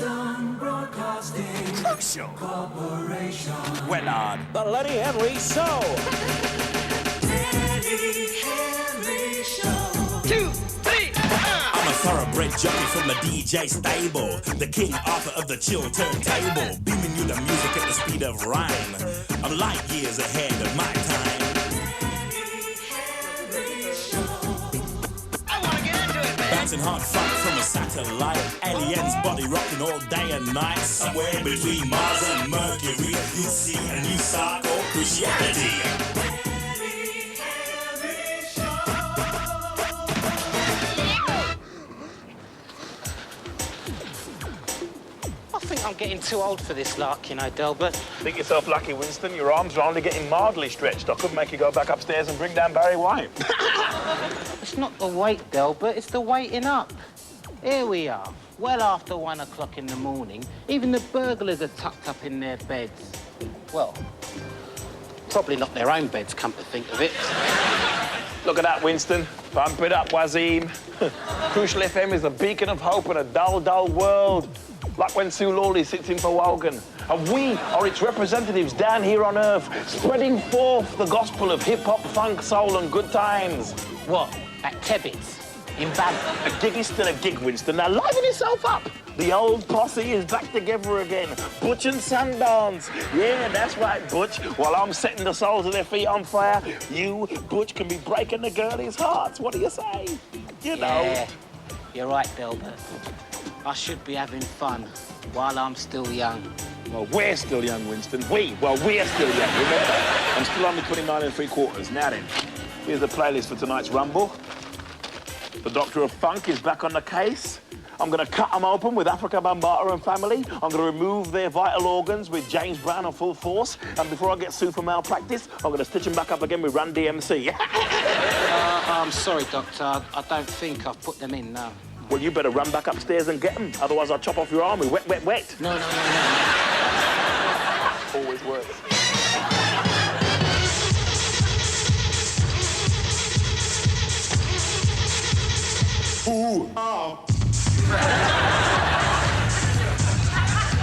Kingston Broadcasting Crucial Corporation. When on the Lenny Henry Show. Lenny Henry Show. 2, 3, I'm a thoroughbred jockey from the DJ stable, the King Arthur of the chill turntable, beaming you the music at the speed of rhyme. I'm light years ahead of my time. Bouncing hard funk from a satellite, aliens body rocking all day and night. Somewhere between Mars and Mercury, you see a new star called Christianity. I think I'm getting too old for this lark, you know, Delbert. Think yourself lucky, Winston. Your arms are only getting mildly stretched. I could make you go back upstairs and bring down Barry White. It's not the weight, Delbert, it's the waiting up. Here we are, well after 1 o'clock in the morning. Even the burglars are tucked up in their beds. Well, probably not their own beds, come to think of it. Look at that, Winston. Pump it up, Wazim. Crucial FM is a beacon of hope in a dull, dull world. Like when Sue Lawley sits in for Wogan. And we are its representatives down here on Earth, spreading forth the gospel of hip-hop, funk, soul and good times. What, at Tebbits? In Bad? A gig is still a gig, Winston. Now liven yourself up. The old posse is back together again. Butch and Sundance. Yeah, that's right, Butch. While I'm setting the soles of their feet on fire, you, Butch, can be breaking the girlies' hearts. What do you say? You know. Yeah, you're right, Delbert. I should be having fun while I'm still young. Well, we're still young, Winston. We're still young, remember? I'm still only 29 3/4. Now then, here's the playlist for tonight's Rumble. The Doctor of Funk is back on the case. I'm going to cut them open with Africa Bambaataa and family. I'm going to remove their vital organs with James Brown and Full Force. And before I get sued for malpractice, I'm going to stitch them back up again with Run DMC. I'm sorry, Doctor. I don't think I've put them in, no. Well, you better run back upstairs and get them. Otherwise, I'll chop off your arm with wet, wet, wet. No. Always works. Ooh, oh.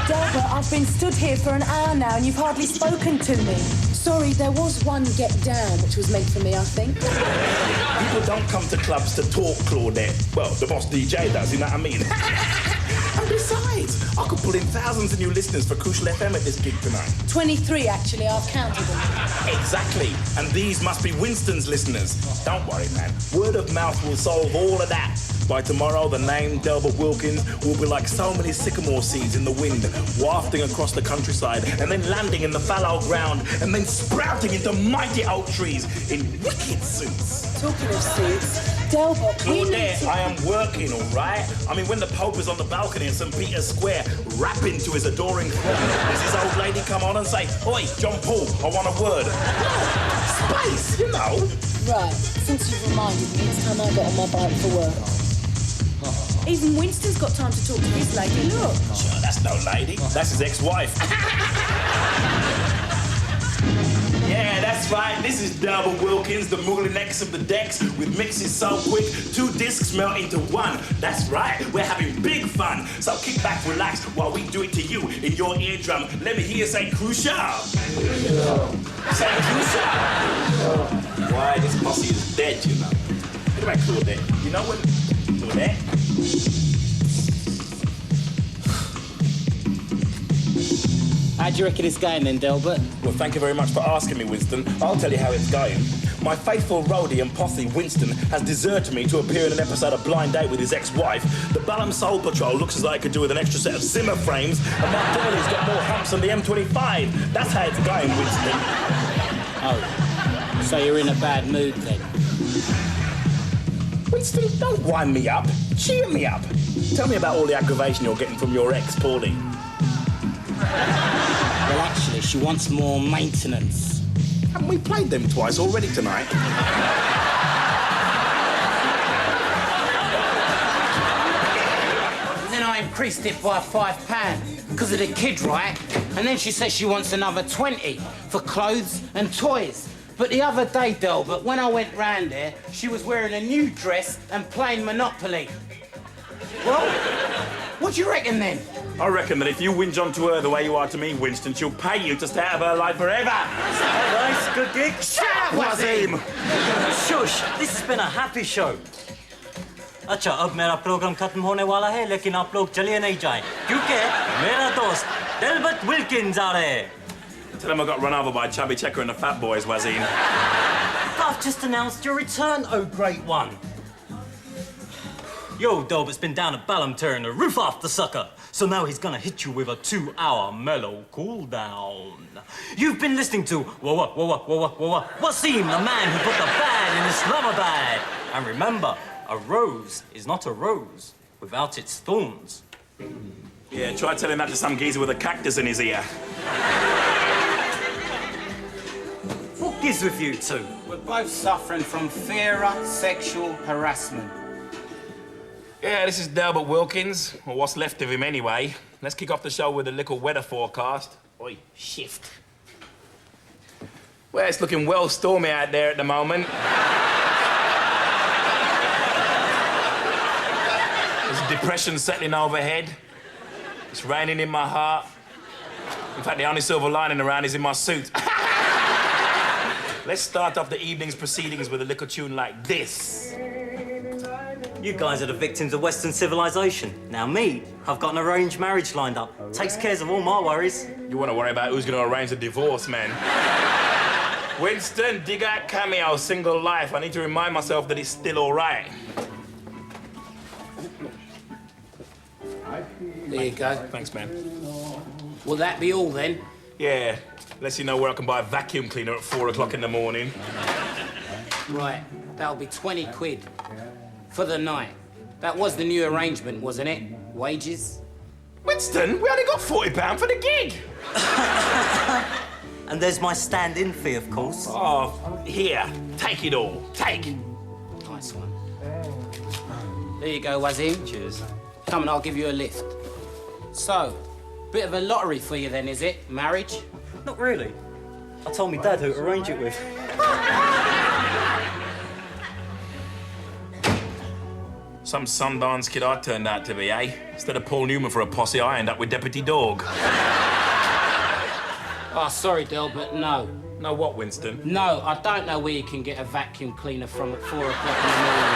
Delbert, I've been stood here for an hour now and you've hardly spoken to me. Sorry, there was one get down which was meant for me, I think. People don't come to clubs to talk, Claudette. Well, the boss DJ does, you know what I mean? And besides, I could pull in thousands of new listeners for Crucial FM at this gig tonight. 23, actually, I've counted them. Exactly. And these must be Winston's listeners. Don't worry, man. Word of mouth will solve all of that. By tomorrow, the name Delbert Wilkins will be like so many sycamore seeds in the wind, wafting across the countryside, and then landing in the fallow ground, and then sprouting into mighty oak trees in wicked suits. Talking of suits, Delbert, we need Claudette, to... I am working, all right? I mean, when the Pope is on the balcony in St. Peter's Square, rapping to his adoring throng, does his old lady come on and say, "Oi, John Paul, I want a word"? Space, you know. Right, since you've reminded me, it's time I got on my bike for work. Even Winston's got time to talk to his lady, look. Sure, that's no lady. That's his ex-wife. Yeah, that's right. This is Delbert Wilkins, the Radionecks of the decks, with mixes so quick, 2 discs melt into 1. That's right. We're having big fun. So kick back, relax, while we do it to you in your eardrum. Let me hear you say crucial. Say crucial. Why, this posse is dead, you know. Anyway, Claudette, you know what? Claudette? How do you reckon it's going then, Delbert? Well, thank you very much for asking me, Winston. I'll tell you how it's going. My faithful roadie and posse, Winston, has deserted me to appear in an episode of Blind Date with his ex-wife. The Balham Soul Patrol looks as though it could do with an extra set of Zimmer frames, and my dolly's got more humps than the M25. That's how it's going, Winston. Oh, so you're in a bad mood then? Winston, don't wind me up. Cheer me up. Tell me about all the aggravation you're getting from your ex, Paulie. Well, actually, she wants more maintenance. Haven't we played them twice already tonight? Then I increased it by £5 because of the kid, right? And then she says she wants another 20 for clothes and toys. But the other day, Delbert, when I went round there, she was wearing a new dress and playing Monopoly. Well, what do you reckon then? I reckon that if you whinge on to her the way you are to me, Winston, she'll pay you to stay out of her life forever. Nice, good gig. Wazim! Shush, this has been a happy show. अच्छा अब मेरा programme खत्म होने वाला है लेकिन आप लोग चलिए नहीं जाएं क्योंकि मेरा दोस्त डेल्बर्ट विल्किंस आ रहे हैं. Tell him I got run over by Chubby Checker and the Fat Boys, Wazim. I've just announced your return, oh great one. Yo, Delbert's been down at Ballum tearing the roof off the sucker. So now he's gonna hit you with a 2-hour mellow cool down. You've been listening to Wasim, the man who put the bad in Islamabad. And remember, a rose is not a rose without its thorns. Yeah, try telling that to some geezer with a cactus in his ear. What gives with you two? We're both suffering from fear of sexual harassment. Yeah, this is Delbert Wilkins, or what's left of him anyway. Let's kick off the show with a little weather forecast. Oi, shift. Well, it's looking well stormy out there at the moment. There's a depression settling overhead. It's raining in my heart. In fact, the only silver lining around is in my suit. Let's start off the evening's proceedings with a little tune like this. You guys are the victims of Western civilization. Now me, I've got an arranged marriage lined up. Takes care of all my worries. You want to worry about who's going to arrange the divorce, man. Winston, dig out Cameo, Single Life. I need to remind myself that it's still all right. There you go. Thanks, man. Will that be all then? Yeah, lets you know where I can buy a vacuum cleaner at 4 o'clock in the morning. Right, that'll be 20 quid for the night. That was the new arrangement, wasn't it? Wages? Winston, we only got £40 for the gig. And there's my stand-in fee, of course. Oh, here, take it all. Take. Nice one. There you go, Wazim. Cheers. Come and I'll give you a lift. So, bit of a lottery for you then, is it? Marriage? Not really. I told me Dad who to arrange it with. Some Sundance kid I turned out to be, eh? Instead of Paul Newman for a posse, I end up with Deputy Dog. Oh, sorry, Delbert, no. No what, Winston? No, I don't know where you can get a vacuum cleaner from at 4 o'clock in the morning.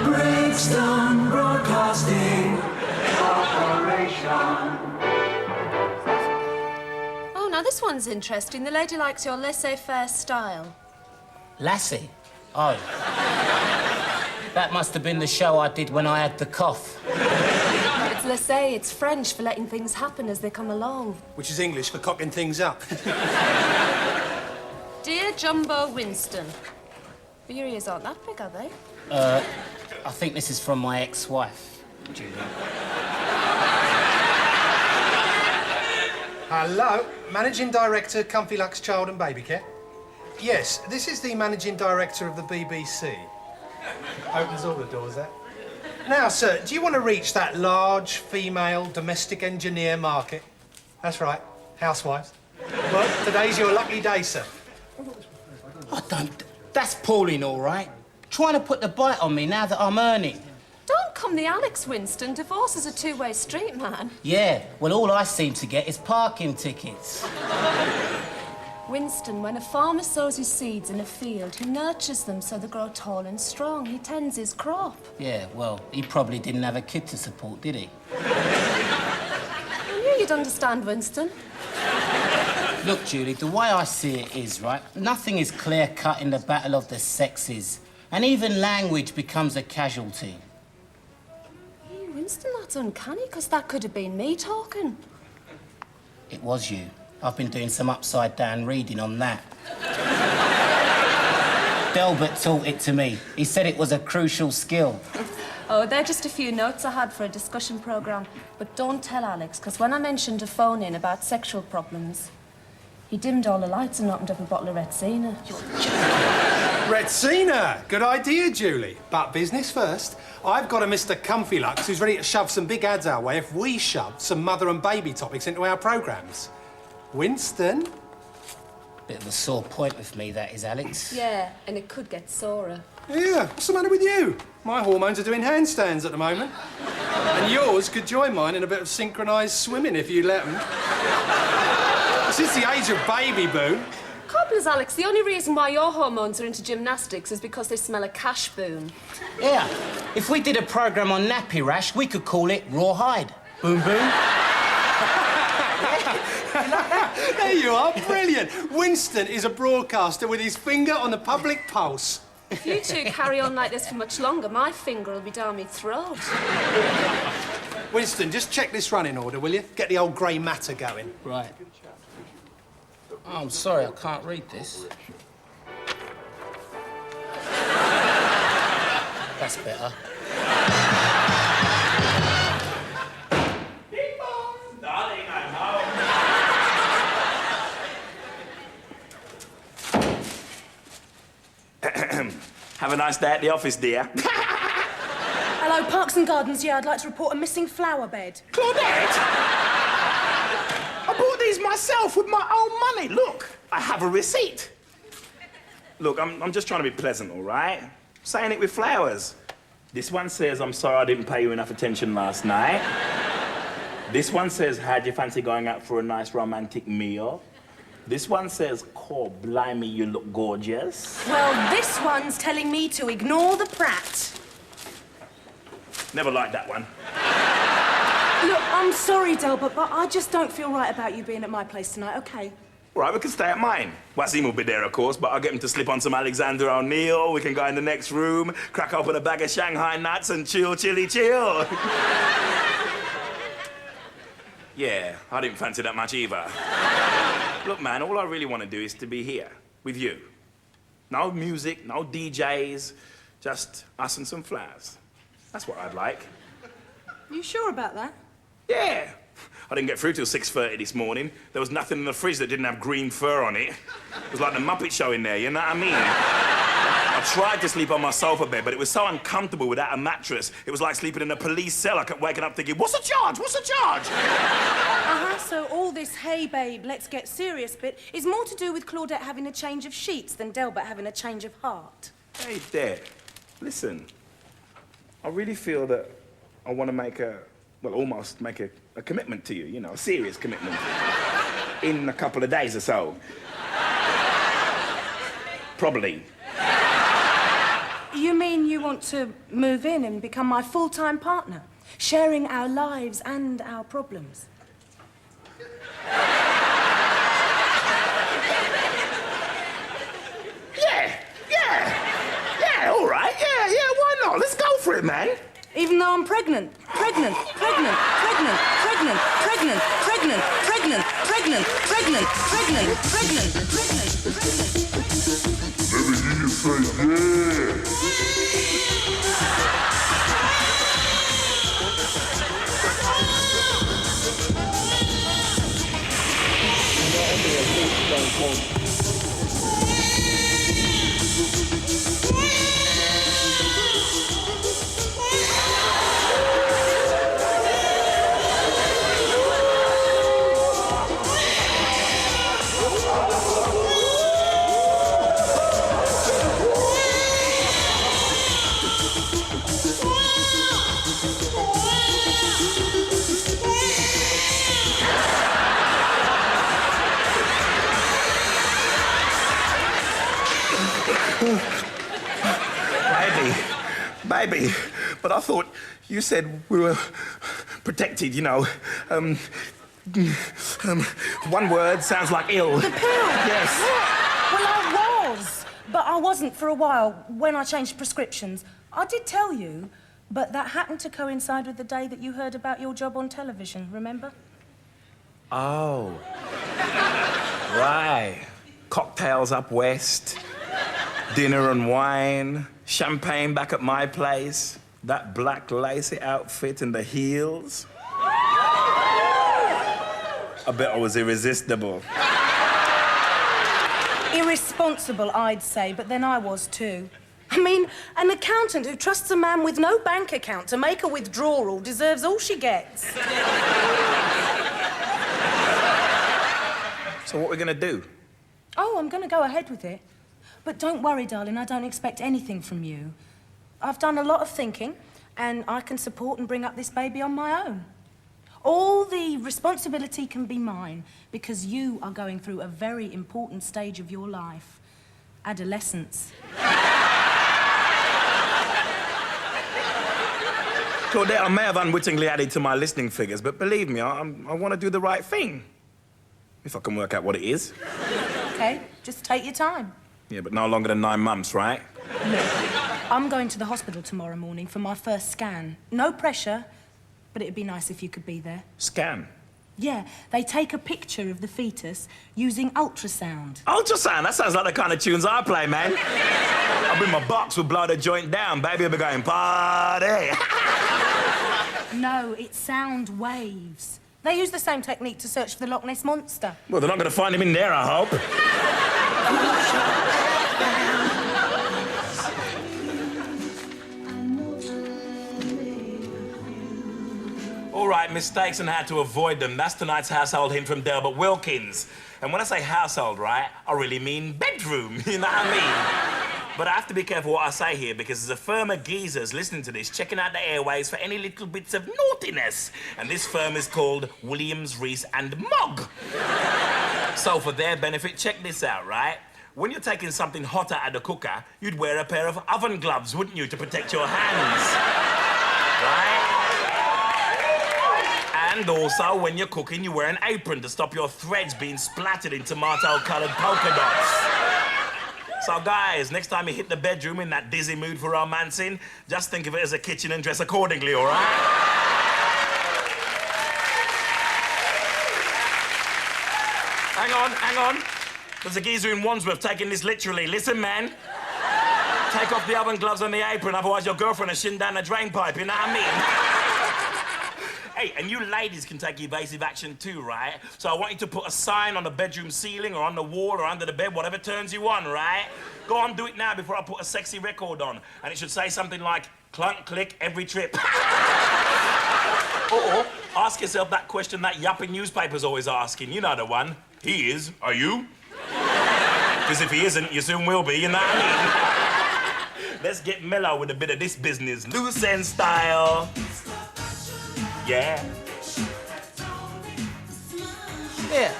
Brainstorm Broadcasting Corporation. Oh, now this one's interesting. The lady likes your laissez-faire style. Lassie? Oh. That must have been the show I did when I had the cough. It's laissez, it's French for letting things happen as they come along. Which is English for cocking things up. Dear Jumbo Winston. But your ears aren't that big, are they? I think this is from my ex-wife, Julie. Hello, Managing Director, Comfy Lux Child and Baby Care. Yes, this is the Managing Director of the BBC. Opens all the doors, that. Now, sir, do you want to reach that large female domestic engineer market? That's right, housewives. Well, today's your lucky day, sir. I don't... That's Pauline, all right. Trying to put the bite on me now that I'm earning. Don't come the Alex, Winston. Divorce is a two-way street, man. Yeah, well, all I seem to get is parking tickets. Winston, when a farmer sows his seeds in a field, he nurtures them so they grow tall and strong. He tends his crop. Yeah, well, he probably didn't have a kid to support, did he? I knew you'd understand, Winston. Look, Julie, the way I see it is, right, nothing is clear-cut in the battle of the sexes. And even language becomes a casualty. Hey, Winston, that's uncanny, because that could have been me talking. It was you. I've been doing some upside-down reading on that. Delbert taught it to me. He said it was a crucial skill. Oh, they're just a few notes I had for a discussion programme. But don't tell Alex, because when I mentioned a phone-in about sexual problems, he dimmed all the lights and opened up a bottle of Retsina. Retsina! Good idea, Julie. But business first. I've got a Mr. Comfy Lux who's ready to shove some big ads our way if we shove some mother and baby topics into our programmes. Winston? Bit of a sore point with me, that is, Alex. Yeah, and it could get sorer. Yeah, what's the matter with you? My hormones are doing handstands at the moment. And yours could join mine in a bit of synchronised swimming if you let them. Since the age of baby, Boo. Cobblers, Alex, the only reason why your hormones are into gymnastics is because they smell a cash boon. Yeah, if we did a programme on nappy rash, we could call it Rawhide. Boom, boom. There you are, brilliant. Winston is a broadcaster with his finger on the public pulse. If you two carry on like this for much longer, my finger will be down my throat. Winston, just check this running order, will you? Get the old grey matter going. Right. Oh, I'm sorry, I can't read this. That's better. Darling, I'm home. Have a nice day at the office, dear. Hello, Parks and Gardens. Yeah, I'd like to report a missing flower bed. Claudette! I bought these myself with my own money. Look, I have a receipt. Look, I'm just trying to be pleasant, all right? Saying it with flowers. This one says, I'm sorry I didn't pay you enough attention last night. This one says, how'd you fancy going out for a nice romantic meal? This one says, "Core, blimey, you look gorgeous." Well, this one's telling me to ignore the prat. Never liked that one. Look, I'm sorry, Delbert, but I just don't feel right about you being at my place tonight, OK? All right, we can stay at mine. Wasim will be there, of course, but I'll get him to slip on some Alexander O'Neill. We can go in the next room, crack open a bag of Shanghai nuts and chill. Yeah, I didn't fancy that much either. Look, man, all I really want to do is to be here with you. No music, no DJs, just us and some flowers. That's what I'd like. You sure about that? Yeah. I didn't get through till 6:30 this morning. There was nothing in the fridge that didn't have green fur on it. It was like the Muppet Show in there, you know what I mean? I tried to sleep on my sofa bed, but it was so uncomfortable without a mattress. It was like sleeping in a police cell. I kept waking up thinking, what's the charge? What's the charge? So all this hey babe, let's get serious bit is more to do with Claudette having a change of sheets than Delbert having a change of heart. Hey, Dad, listen. I really feel that I want to make almost make a commitment to you, you know, a serious commitment. In a couple of days or so. Probably. You mean you want to move in and become my full-time partner, sharing our lives and our problems? Yeah, all right. Yeah, why not? Let's go for it, man. Even though I'm pregnant. Pregnant. Let me hear you say yeah. Baby, but I thought you said we were protected, you know. One word sounds like ill. The pill? Yes. Well, I was, but I wasn't for a while when I changed prescriptions. I did tell you, but that happened to coincide with the day that you heard about your job on television, remember? Oh. Right. Cocktails up west, dinner and wine, champagne back at my place, that black lacy outfit and the heels. I bet I was irresistible. Irresponsible, I'd say, but then I was too. I mean, an accountant who trusts a man with no bank account to make a withdrawal deserves all she gets. So what are we gonna do? Oh, I'm going to go ahead with it. But don't worry, darling, I don't expect anything from you. I've done a lot of thinking, and I can support and bring up this baby on my own. All the responsibility can be mine, because you are going through a very important stage of your life. Adolescence. Claudette, I may have unwittingly added to my listening figures, but believe me, I want to do the right thing. If I can work out what it is. Okay, just take your time. Yeah, but no longer than 9 months, right? Look, I'm going to the hospital tomorrow morning for my first scan. No pressure, but it'd be nice if you could be there. Scan? Yeah, they take a picture of the fetus using ultrasound. Ultrasound? That sounds like the kind of tunes I play, man. I'll bring my box, we'll blow the joint down. Baby will be going, party. No, it's sound waves. They use the same technique to search for the Loch Ness Monster. Well, they're not going to find him in there, I hope. All right, mistakes and how to avoid them. That's tonight's household hint from Delbert Wilkins. And when I say household, right, I really mean bedroom, you know what I mean? But I have to be careful what I say here, because there's a firm of geezers listening to this, checking out the airways for any little bits of naughtiness. And this firm is called Williams, Reese and Mogg. So for their benefit, check this out, right? When you're taking something hot out of the cooker, you'd wear a pair of oven gloves, wouldn't you, to protect your hands? Right? And also, when you're cooking, you wear an apron to stop your threads being splattered in tomato-coloured polka dots. So, guys, next time you hit the bedroom in that dizzy mood for romancing, just think of it as a kitchen and dress accordingly, all right? Hang on. There's a geezer in Wandsworth taking this literally. Listen, man. Take off the oven gloves and the apron, otherwise your girlfriend will shin down the drain pipe, you know what I mean? Hey, and you ladies can take evasive action too, right? So I want you to put a sign on the bedroom ceiling or on the wall or under the bed, whatever turns you on, right? Go on, do it now before I put a sexy record on. And it should say something like, clunk, click, every trip. Or ask yourself that question that yuppie newspaper's always asking. You know the one. He is. Are you? Because if he isn't, you soon will be, you know what I mean? Let's get mellow with a bit of this business. Loose end style. Yeah. Here,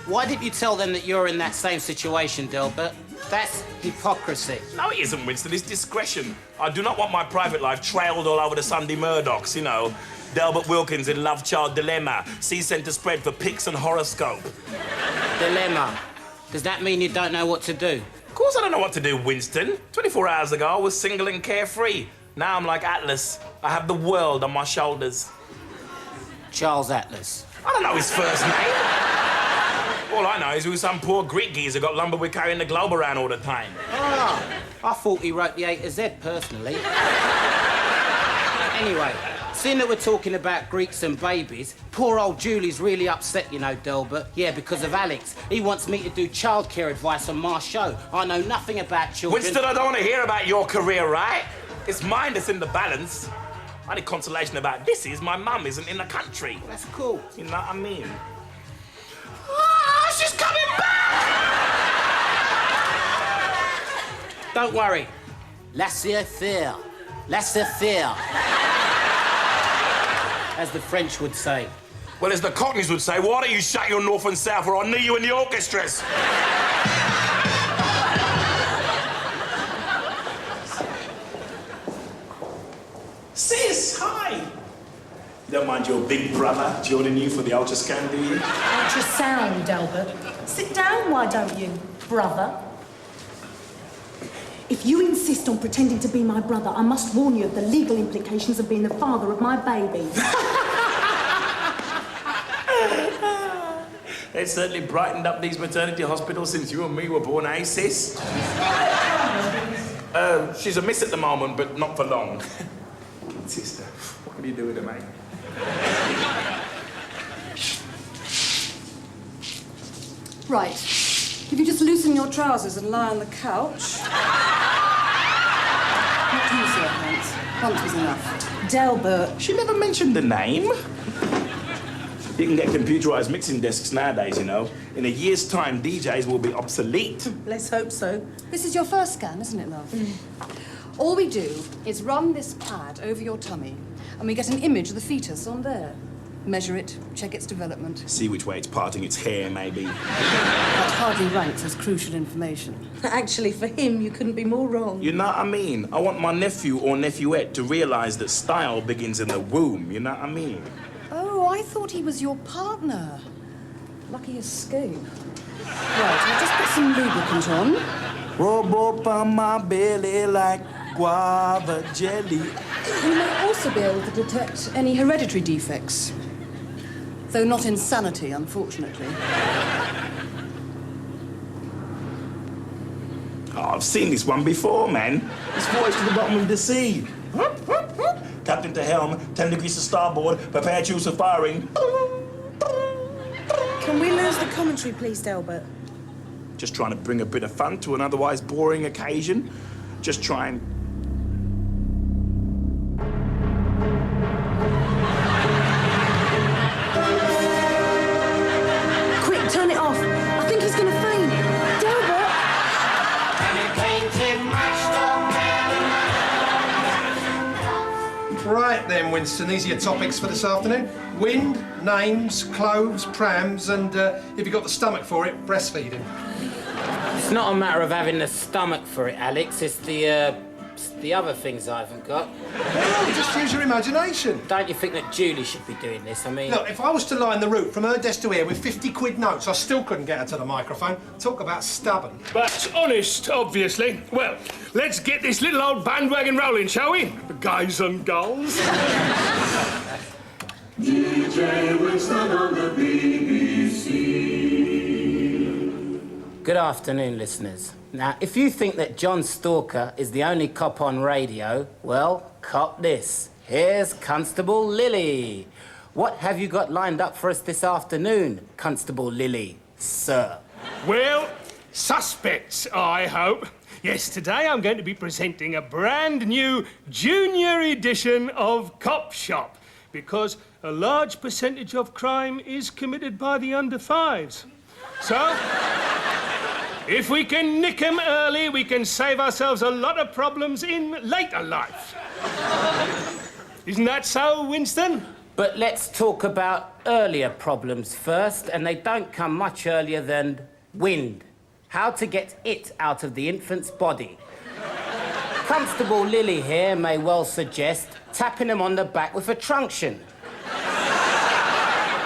why didn't you tell them that you're in that same situation, Delbert? That's hypocrisy. No, it isn't, Winston. It's discretion. I do not want my private life trailed all over the Sunday Murdochs, you know. Delbert Wilkins in Love Child Dilemma. See centre spread for pics and horoscope. Dilemma. Does that mean you don't know what to do? Of course I don't know what to do, Winston. 24 hours ago, I was single and carefree. Now I'm like Atlas. I have the world on my shoulders. Charles Atlas. I don't know his first name. All I know is who some poor Greek geezer got lumbered with carrying the globe around all the time. Ah, I thought he wrote the A to Z personally. Anyway, seeing that we're talking about Greeks and babies, poor old Julie's really upset, you know, Delbert. Yeah, because of Alex. He wants me to do childcare advice on my show. I know nothing about children. Winston, I don't want to hear about your career, right? It's mine that's in the balance. I need consolation about this is my mum isn't in the country. That's cool. You know what I mean? Ah, she's coming back! Don't worry. Laissez-faire. Laissez-faire. As the French would say. Well, as the Cockneys would say, why don't you shut your north and south or I'll knee you in the orchestras? Sis, hi. Don't mind your big brother joining you for the ultrascan, do you? Ultrasound, Delbert. Sit down, why don't you, brother? If you insist on pretending to be my brother, I must warn you of the legal implications of being the father of my baby. It's certainly brightened up these maternity hospitals since you and me were born, eh, sis? She's a miss at the moment, but not for long. Sister, what are you doing to me? Right. If you just loosen your trousers and lie on the couch. Not you, sir, once. Once was enough. Delbert. She never mentioned the name. You can get computerized mixing desks nowadays, you know. In a year's time, DJs will be obsolete. Let's hope so. This is your first scan, isn't it, love? All we do is run this pad over your tummy, and we get an image of the fetus on there. Measure it, check its development. See which way it's parting its hair, maybe. That hardly ranks as crucial information. Actually, for him, you couldn't be more wrong. You know what I mean? I want my nephew or nephewette to realise that style begins in the womb, you know what I mean? Oh, I thought he was your partner. Lucky escape. Right, I'll just put some lubricant on. Rub up on my belly like guava jelly. We may also be able to detect any hereditary defects. Though not insanity, unfortunately. Oh, I've seen this one before, man. It's voyage to the bottom of the sea. Captain to helm, 10 degrees to starboard, prepare tubes for firing. Can we lose the commentary, please, Delbert? Just trying to bring a bit of fun to an otherwise boring occasion. Just trying. Quick, turn it off. I think he's going to faint. Delbert! Right then, Winston, these are your topics for this afternoon. Wind, names, clothes, prams, and if you've got the stomach for it, breastfeeding. It's not a matter of having the stomach for it, Alex. It's the other things I haven't got. Well, just use your imagination. Don't you think that Julie should be doing this? I mean... Look, if I was to line the route from her desk to here with 50 quid notes, I still couldn't get her to the microphone. Talk about stubborn. But honest, obviously. Well, let's get this little old bandwagon rolling, shall we? Guys and girls. DJ Winston on the BBC. Good afternoon, listeners. Now, if you think that John Stalker is the only cop on radio, well, cop this. Here's Constable Lily. What have you got lined up for us this afternoon, Constable Lily, sir? Well, suspects, I hope. Yes, today I'm going to be presenting a brand new junior edition of Cop Shop, because a large percentage of crime is committed by the under fives. So, if we can nick 'em early, we can save ourselves a lot of problems in later life. Isn't that so, Winston? But let's talk about earlier problems first, and they don't come much earlier than wind. How to get it out of the infant's body. Constable Lily here may well suggest tapping him on the back with a truncheon.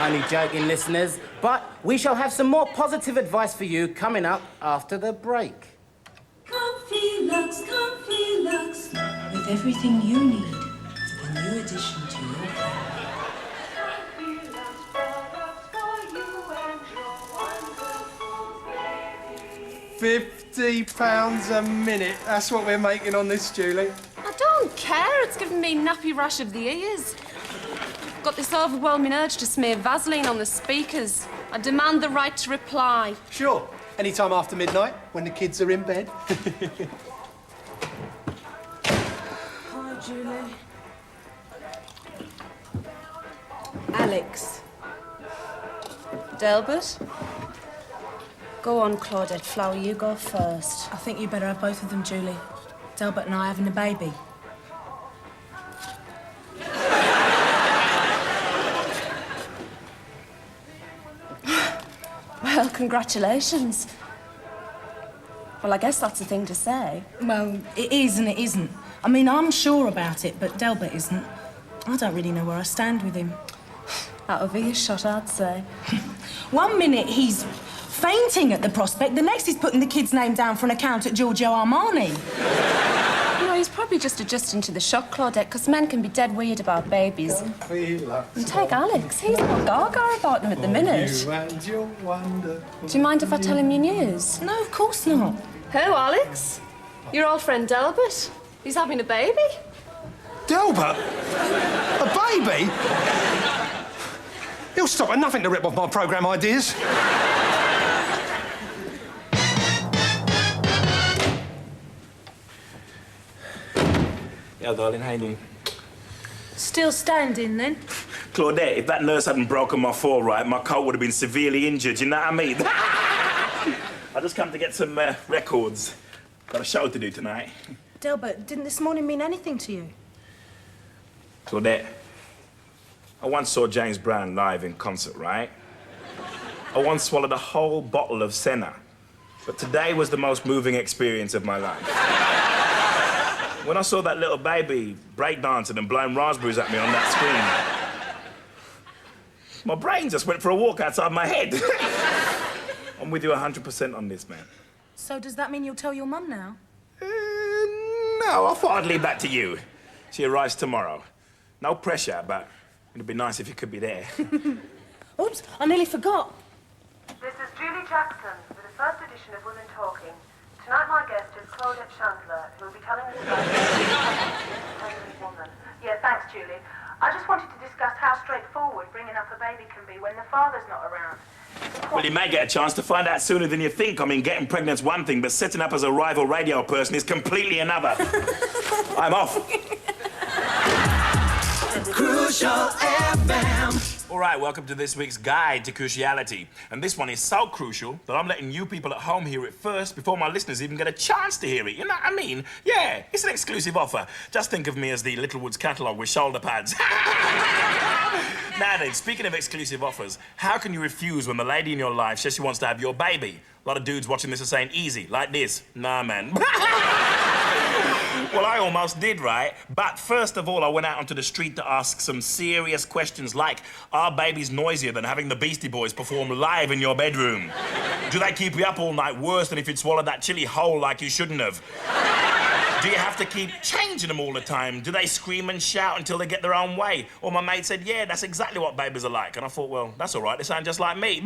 Only joking, listeners, but we shall have some more positive advice for you coming up after the break. Comfy Lux, With everything you need, a new addition to your bag. 50 pounds a minute. That's what we're making on this, Julie. I don't care. It's giving me nappy rash of the ears. Got this overwhelming urge to smear Vaseline on the speakers. I demand the right to reply. Sure. Any time after midnight, when the kids are in bed. Hi, Julie. Alex. Delbert? Go on, Claudette Flower, you go first. I think you better have both of them, Julie. Delbert and I having a baby. Well, congratulations. Well, I guess that's the thing to say. Well, it is and it isn't. I mean, I'm sure about it, but Delbert isn't. I don't really know where I stand with him. Out of earshot, I'd say. 1 minute he's fainting at the prospect, the next he's putting the kid's name down for an account at Giorgio Armani. You know, he's probably just adjusting to the shock, Claudette, because men can be dead weird about babies. And take Alex, he's not gaga about them at the minute. You and your wonder. Do you mind if I tell him your news? No, of course not. Hello, Alex. Your old friend Delbert. He's having a baby. Delbert? A baby? He'll stop at nothing to rip off my programme ideas. Yeah, darling, how you doing? Still standing, then? Claudette, if that nurse hadn't broken my fall, right, my coat would have been severely injured, you know what I mean? I just come to get some records. Got a show to do tonight. Delbert, didn't this morning mean anything to you? Claudette, I once saw James Brown live in concert, right? I once swallowed a whole bottle of Senna. But today was the most moving experience of my life. When I saw that little baby breakdancing and blowing raspberries at me on that screen, my brain just went for a walk outside my head. I'm with you 100% on this, man. So does that mean you'll tell your mum now? No, I thought I'd leave that to you. She arrives tomorrow. No pressure, but it'd be nice if you could be there. Oops, I nearly forgot. This is Julie Jackson with the first edition of Women Talking. Tonight my guest is Claudette Chandler, who will be telling us about the woman. Yeah, thanks, Julie. I just wanted to discuss how straightforward bringing up a baby can be when the father's not around. Well, you may get a chance to find out sooner than you think. I mean, getting pregnant's one thing, but setting up as a rival radio person is completely another. I'm off. Crucial FM. All right, welcome to this week's Guide to Cruciality. And this one is so crucial that I'm letting you people at home hear it first before my listeners even get a chance to hear it. You know what I mean? Yeah, it's an exclusive offer. Just think of me as the Littlewoods catalogue with shoulder pads. Now then, speaking of exclusive offers, how can you refuse when the lady in your life says she wants to have your baby? A lot of dudes watching this are saying, easy, like this. Nah, man. Well, I almost did, right? But first of all, I went out onto the street to ask some serious questions like, are babies noisier than having the Beastie Boys perform live in your bedroom? Do they keep you up all night worse than if you'd swallowed that chili whole like you shouldn't have? Do you have to keep changing them all the time? Do they scream and shout until they get their own way? Or my mate said, yeah, that's exactly what babies are like. And I thought, well, that's all right, they sound just like me.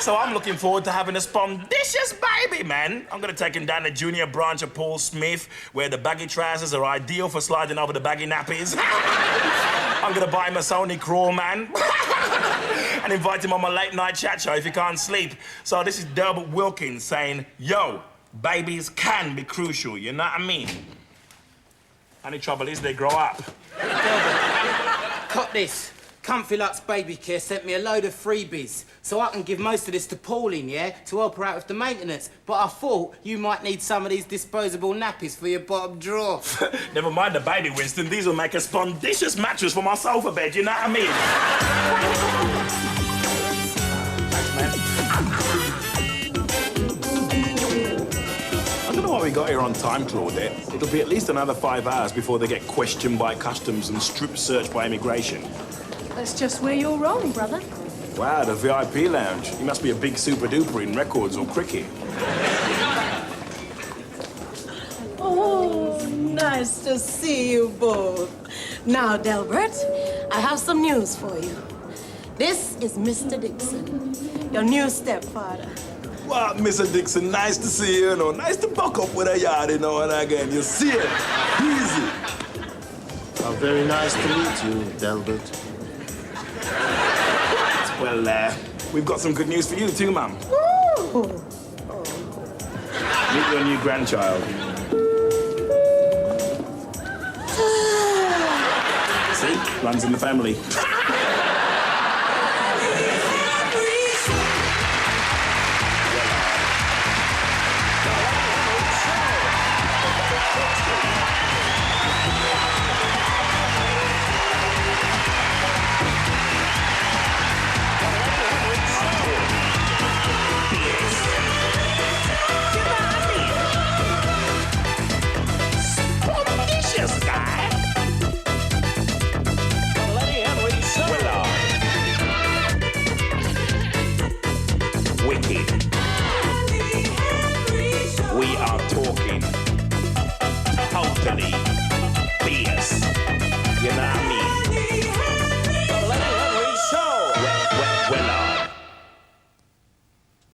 So I'm looking forward to having a spondicious baby, man. I'm gonna take him down the junior branch of Paul Smith, where the baggy trousers are ideal for sliding over the baggy nappies. I'm gonna buy him a Sony crawl, man. And invite him on my late night chat show if he can't sleep. So this is Delbert Wilkins saying, yo, babies can be crucial, you know what I mean? Only trouble is they grow up. Cut this. Comfy Lux Baby Care sent me a load of freebies, so I can give most of this to Pauline, yeah, to help her out with the maintenance. But I thought you might need some of these disposable nappies for your bottom drawer. Never mind the baby, Winston. These will make a spondicious mattress for my sofa bed, you know what I mean? Thanks, man. I don't know why we got here on time, Claudette. It'll be at least another 5 hours before they get questioned by customs and strip searched by immigration. That's just where you're wrong, brother. Wow, the VIP lounge. You must be a big super-duper in records or cricket. Oh, nice to see you both. Now, Delbert, I have some news for you. This is Mr. Dixon, your new stepfather. Wow, Mr. Dixon, nice to see you, Nice to buck up with a yard, and again. You see it? Easy. Oh, very nice to meet you, Delbert. Well, we've got some good news for you too, Mum. Ooh. Meet your new grandchild. See? Runs in the family. We are talking totally fierce. You know